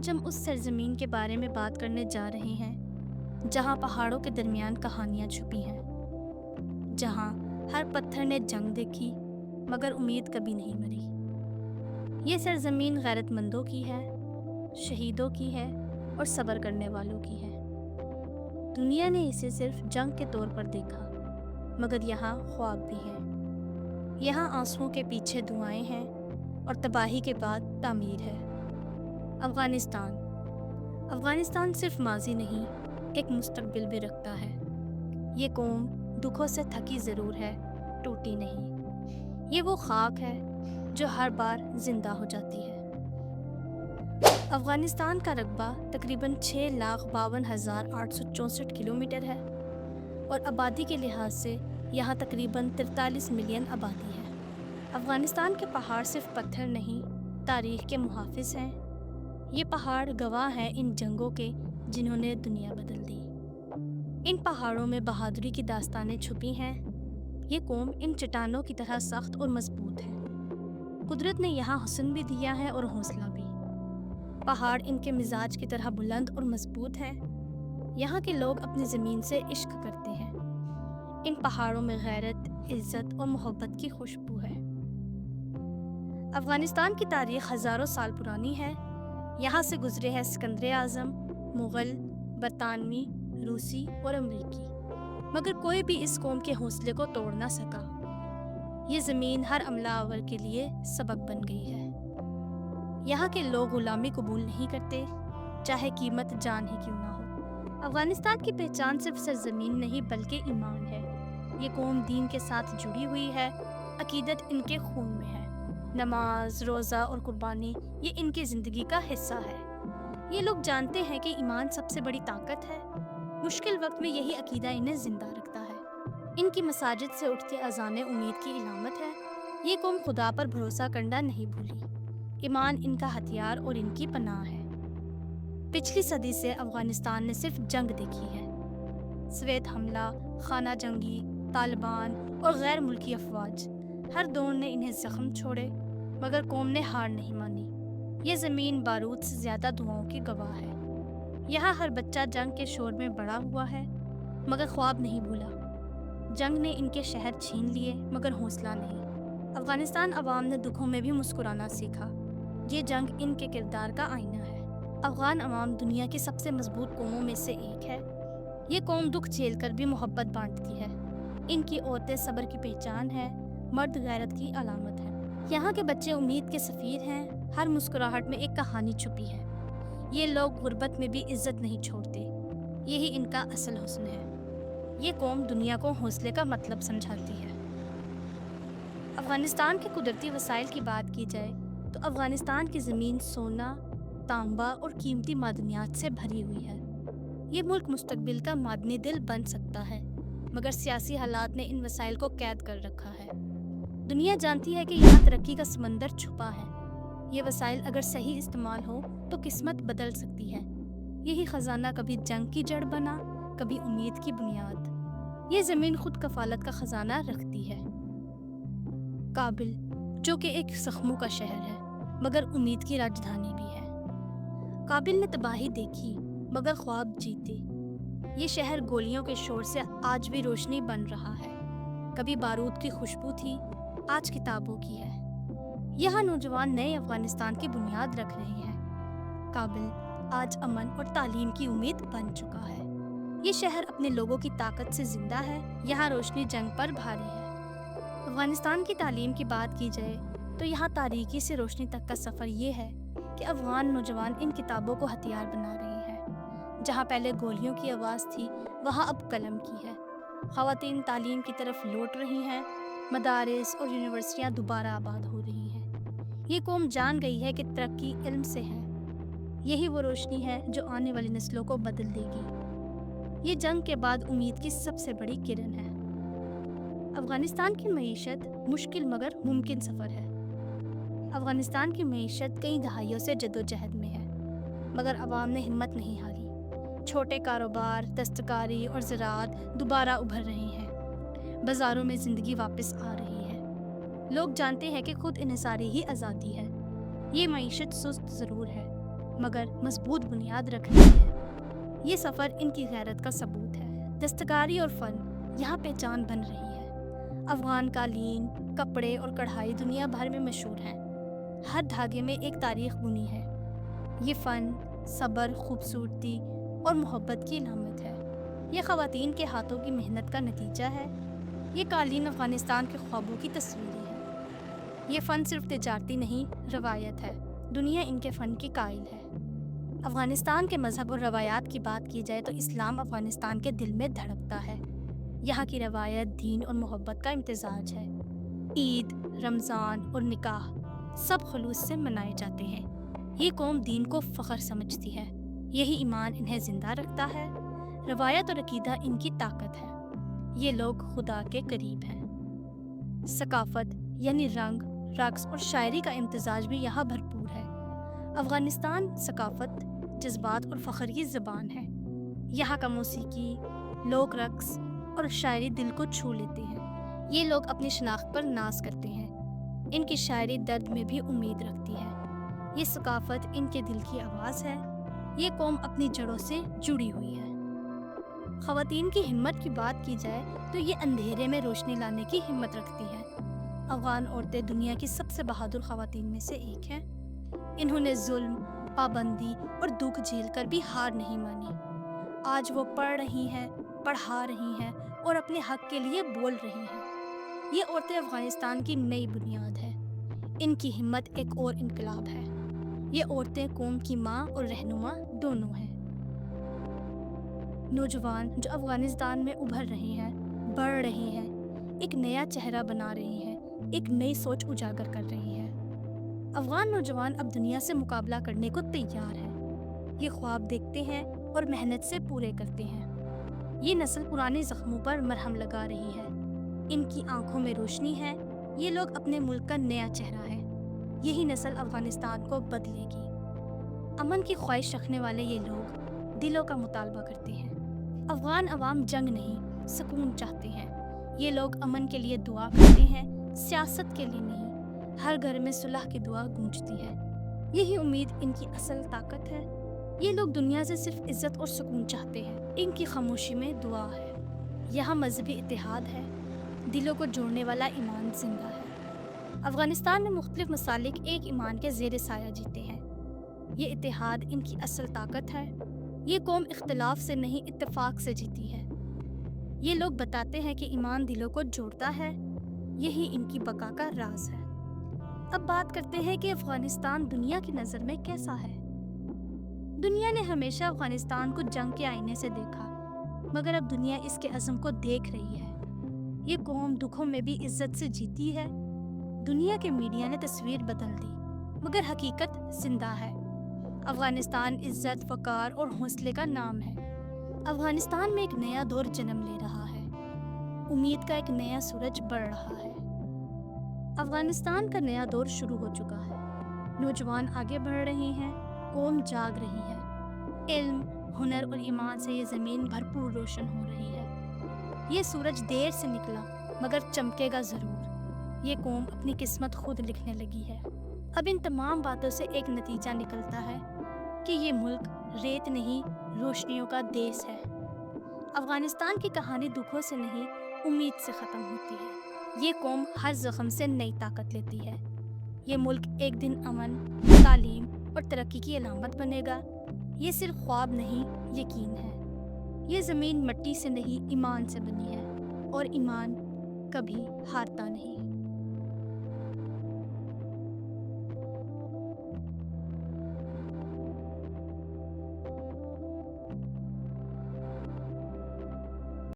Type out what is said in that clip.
آج ہم اس سرزمین کے بارے میں بات کرنے جا رہے ہیں جہاں پہاڑوں کے درمیان کہانیاں چھپی ہیں، جہاں ہر پتھر نے جنگ دیکھی مگر امید کبھی نہیں مری۔ یہ سرزمین غیرت مندوں کی ہے، شہیدوں کی ہے اور صبر کرنے والوں کی ہے۔ دنیا نے اسے صرف جنگ کے طور پر دیکھا، مگر یہاں خواب بھی ہے۔ یہاں آنسوؤں کے پیچھے دعائیں ہیں اور تباہی کے بعد تعمیر ہے۔ افغانستان صرف ماضی نہیں، ایک مستقبل بھی رکھتا ہے۔ یہ قوم دکھوں سے تھکی ضرور ہے، ٹوٹی نہیں۔ یہ وہ خاک ہے جو ہر بار زندہ ہو جاتی ہے۔ افغانستان کا رقبہ تقریباً 6,52,864 کلومیٹر ہے اور آبادی کے لحاظ سے یہاں تقریباً 43 ملین آبادی ہے۔ افغانستان کے پہاڑ صرف پتھر نہیں، تاریخ کے محافظ ہیں۔ یہ پہاڑ گواہ ہیں ان جنگوں کے جنہوں نے دنیا بدل دی۔ ان پہاڑوں میں بہادری کی داستانیں چھپی ہیں۔ یہ قوم ان چٹانوں کی طرح سخت اور مضبوط ہے۔ قدرت نے یہاں حسن بھی دیا ہے اور حوصلہ بھی۔ پہاڑ ان کے مزاج کی طرح بلند اور مضبوط ہے۔ یہاں کے لوگ اپنی زمین سے عشق کرتے ہیں۔ ان پہاڑوں میں غیرت، عزت اور محبت کی خوشبو ہے۔ افغانستان کی تاریخ ہزاروں سال پرانی ہے۔ یہاں سے گزرے ہیں سکندر اعظم، مغل، برطانوی، روسی اور امریکی، مگر کوئی بھی اس قوم کے حوصلے کو توڑ نہ سکا۔ یہ زمین ہر حملہ آور کے لیے سبق بن گئی ہے۔ یہاں کے لوگ غلامی قبول نہیں کرتے، چاہے قیمت جان ہی کیوں نہ ہو۔ افغانستان کی پہچان صرف سرزمین نہیں بلکہ ایمان ہے۔ یہ قوم دین کے ساتھ جڑی ہوئی ہے، عقیدت ان کے خون میں ہے۔ نماز، روزہ اور قربانی یہ ان کی زندگی کا حصہ ہے۔ یہ لوگ جانتے ہیں کہ ایمان سب سے بڑی طاقت ہے۔ مشکل وقت میں یہی عقیدہ انہیں زندہ رکھتا ہے۔ ان کی مساجد سے اٹھتی اذانیں امید کی علامت ہے۔ یہ قوم خدا پر بھروسہ کرنا نہیں بھولی۔ ایمان ان کا ہتھیار اور ان کی پناہ ہے۔ پچھلی صدی سے افغانستان نے صرف جنگ دیکھی ہے۔ سوویت حملہ، خانہ جنگی، طالبان اور غیر ملکی افواج، ہر دور نے انہیں زخم چھوڑے، مگر قوم نے ہار نہیں مانی۔ یہ زمین بارود سے زیادہ دعاؤں کی گواہ ہے۔ یہاں ہر بچہ جنگ کے شور میں بڑا ہوا ہے، مگر خواب نہیں بھولا۔ جنگ نے ان کے شہر چھین لیے، مگر حوصلہ نہیں۔ افغانستان عوام نے دکھوں میں بھی مسکرانا سیکھا۔ یہ جنگ ان کے کردار کا آئینہ ہے۔ افغان عوام دنیا کی سب سے مضبوط قوموں میں سے ایک ہے۔ یہ قوم دکھ جھیل کر بھی محبت بانٹتی ہے۔ ان کی عورتیں صبر کی پہچان ہے، مرد غیرت کی علامت ہے۔ یہاں کے بچے امید کے سفیر ہیں، ہر مسکراہٹ میں ایک کہانی چھپی ہے۔ یہ لوگ غربت میں بھی عزت نہیں چھوڑتے، یہی ان کا اصل حسن ہے۔ یہ قوم دنیا کو حوصلے کا مطلب سمجھاتی ہے۔ افغانستان کے قدرتی وسائل کی بات کی جائے تو افغانستان کی زمین سونا، تانبا اور قیمتی معدنیات سے بھری ہوئی ہے۔ یہ ملک مستقبل کا معدنی دل بن سکتا ہے، مگر سیاسی حالات نے ان وسائل کو قید کر رکھا ہے۔ دنیا جانتی ہے کہ یہاں ترقی کا سمندر چھپا ہے۔ یہ وسائل اگر صحیح استعمال ہو تو قسمت بدل سکتی ہے۔ یہی خزانہ کبھی جنگ کی جڑ بنا، کبھی امید کی بنیاد۔ یہ زمین خود کفالت کا خزانہ رکھتی ہے۔ کابل، جو کہ ایک زخموں کا شہر ہے، مگر امید کی راجدھانی بھی ہے۔ کابل نے تباہی دیکھی، مگر خواب جیتے۔ یہ شہر گولیوں کے شور سے آج بھی روشنی بن رہا ہے۔ کبھی بارود کی خوشبو تھی، آج کتابوں کی ہے۔ یہاں نوجوان نئے افغانستان کی بنیاد رکھ رہے ہیں۔ کابل آج امن اور تعلیم کی امید بن چکا ہے۔ یہ شہر اپنے لوگوں کی طاقت سے زندہ ہے، یہاں روشنی جنگ پر بھاری ہے۔ افغانستان کی تعلیم کی بات کی جائے تو یہاں تاریکی سے روشنی تک کا سفر یہ ہے کہ افغان نوجوان ان کتابوں کو ہتھیار بنا رہے ہیں۔ جہاں پہلے گولیوں کی آواز تھی، وہاں اب قلم کی ہے۔ خواتین تعلیم کی طرف لوٹ رہی ہیں، مدارس اور یونیورسٹیاں دوبارہ آباد ہو رہی ہیں۔ یہ قوم جان گئی ہے کہ ترقی علم سے ہے۔ یہی وہ روشنی ہے جو آنے والی نسلوں کو بدل دے گی۔ یہ جنگ کے بعد امید کی سب سے بڑی کرن ہے۔ افغانستان کی معیشت مشکل مگر ممکن سفر ہے۔ افغانستان کی معیشت کئی دہائیوں سے جدوجہد میں ہے، مگر عوام نے ہمت نہیں ہاری۔ چھوٹے کاروبار، دستکاری اور زراعت دوبارہ ابھر رہے ہیں۔ بازاروں میں زندگی واپس آ رہی ہے۔ لوگ جانتے ہیں کہ خود انحصاری ہی آزادی ہے۔ یہ معیشت سست ضرور ہے، مگر مضبوط بنیاد رکھ رہی ہے۔ یہ سفر ان کی غیرت کا ثبوت ہے۔ دستکاری اور فن یہاں پہچان بن رہی ہے۔ افغان قالین، کپڑے اور کڑھائی دنیا بھر میں مشہور ہیں۔ ہر دھاگے میں ایک تاریخ بنی ہے۔ یہ فن صبر، خوبصورتی اور محبت کی علامت ہے۔ یہ خواتین کے ہاتھوں کی محنت کا نتیجہ ہے۔ یہ قالین افغانستان کے خوابوں کی تصویریں ہیں۔ یہ فن صرف تجارتی نہیں، روایت ہے۔ دنیا ان کے فن کی قائل ہے۔ افغانستان کے مذہب اور روایات کی بات کی جائے تو اسلام افغانستان کے دل میں دھڑکتا ہے۔ یہاں کی روایت دین اور محبت کا امتزاج ہے۔ عید، رمضان اور نکاح سب خلوص سے منائے جاتے ہیں۔ یہ قوم دین کو فخر سمجھتی ہے۔ یہی ایمان انہیں زندہ رکھتا ہے۔ روایت اور عقیدہ ان کی طاقت ہے۔ یہ لوگ خدا کے قریب ہیں۔ ثقافت یعنی رنگ، رقص اور شاعری کا امتزاج بھی یہاں بھرپور ہے۔ افغانستان ثقافت، جذبات اور فخر کی زبان ہے۔ یہاں کا موسیقی، لوک رقص اور شاعری دل کو چھو لیتے ہیں۔ یہ لوگ اپنی شناخت پر ناز کرتے ہیں۔ ان کی شاعری درد میں بھی امید رکھتی ہے۔ یہ ثقافت ان کے دل کی آواز ہے۔ یہ قوم اپنی جڑوں سے جڑی ہوئی ہے۔ خواتین کی ہمت کی بات کی جائے تو یہ اندھیرے میں روشنی لانے کی ہمت رکھتی ہیں۔ افغان عورتیں دنیا کی سب سے بہادر خواتین میں سے ایک ہیں۔ انہوں نے ظلم، پابندی اور دکھ جھیل کر بھی ہار نہیں مانی۔ آج وہ پڑھ رہی ہیں، پڑھا رہی ہیں اور اپنے حق کے لیے بول رہی ہیں۔ یہ عورتیں افغانستان کی نئی بنیاد ہے۔ ان کی ہمت ایک اور انقلاب ہے۔ یہ عورتیں قوم کی ماں اور رہنما دونوں ہیں۔ نوجوان جو افغانستان میں ابھر رہے ہیں، بڑھ رہے ہیں، ایک نیا چہرہ بنا رہے ہیں، ایک نئی سوچ اجاگر کر رہی ہے۔ افغان نوجوان اب دنیا سے مقابلہ کرنے کو تیار ہے۔ یہ خواب دیکھتے ہیں اور محنت سے پورے کرتے ہیں۔ یہ نسل پرانے زخموں پر مرہم لگا رہی ہے۔ ان کی آنکھوں میں روشنی ہے۔ یہ لوگ اپنے ملک کا نیا چہرہ ہے۔ یہی نسل افغانستان کو بدلے گی۔ امن کی خواہش رکھنے والے یہ لوگ دلوں کا مطالبہ کرتے ہیں۔ افغان عوام جنگ نہیں، سکون چاہتے ہیں۔ یہ لوگ امن کے لیے دعا کرتے ہیں، سیاست کے لیے نہیں۔ ہر گھر میں صلح کی دعا گونجتی ہے۔ یہی امید ان کی اصل طاقت ہے۔ یہ لوگ دنیا سے صرف عزت اور سکون چاہتے ہیں۔ ان کی خاموشی میں دعا ہے۔ یہاں مذہبی اتحاد ہے۔ دلوں کو جوڑنے والا ایمان زندہ ہے۔ افغانستان میں مختلف مسالک ایک ایمان کے زیر سایہ جیتے ہیں۔ یہ اتحاد ان کی اصل طاقت ہے۔ یہ قوم اختلاف سے نہیں، اتفاق سے جیتی ہے۔ یہ لوگ بتاتے ہیں کہ ایمان دلوں کو جوڑتا ہے۔ یہی ان کی بقا کا راز ہے۔ اب بات کرتے ہیں کہ افغانستان دنیا کی نظر میں کیسا ہے۔ دنیا نے ہمیشہ افغانستان کو جنگ کے آئینے سے دیکھا، مگر اب دنیا اس کے عزم کو دیکھ رہی ہے۔ یہ قوم دکھوں میں بھی عزت سے جیتی ہے۔ دنیا کے میڈیا نے تصویر بدل دی، مگر حقیقت زندہ ہے۔ افغانستان عزت، وقار اور حوصلے کا نام ہے۔ افغانستان میں ایک نیا دور جنم لے رہا ہے۔ امید کا ایک نیا سورج بڑھ رہا ہے۔ افغانستان کا نیا دور شروع ہو چکا ہے۔ نوجوان آگے بڑھ رہے ہیں، قوم جاگ رہی ہے۔ علم، ہنر اور ایمان سے یہ زمین بھرپور روشن ہو رہی ہے۔ یہ سورج دیر سے نکلا، مگر چمکے گا ضرور۔ یہ قوم اپنی قسمت خود لکھنے لگی ہے۔ اب ان تمام باتوں سے ایک نتیجہ نکلتا ہے کہ یہ ملک ریت نہیں، روشنیوں کا دیس ہے۔ افغانستان کی کہانی دکھوں سے نہیں، امید سے ختم ہوتی ہے۔ یہ قوم ہر زخم سے نئی طاقت لیتی ہے۔ یہ ملک ایک دن امن، تعلیم اور ترقی کی علامت بنے گا۔ یہ صرف خواب نہیں، یقین ہے۔ یہ زمین مٹی سے نہیں، ایمان سے بنی ہے، اور ایمان کبھی ہارتا نہیں۔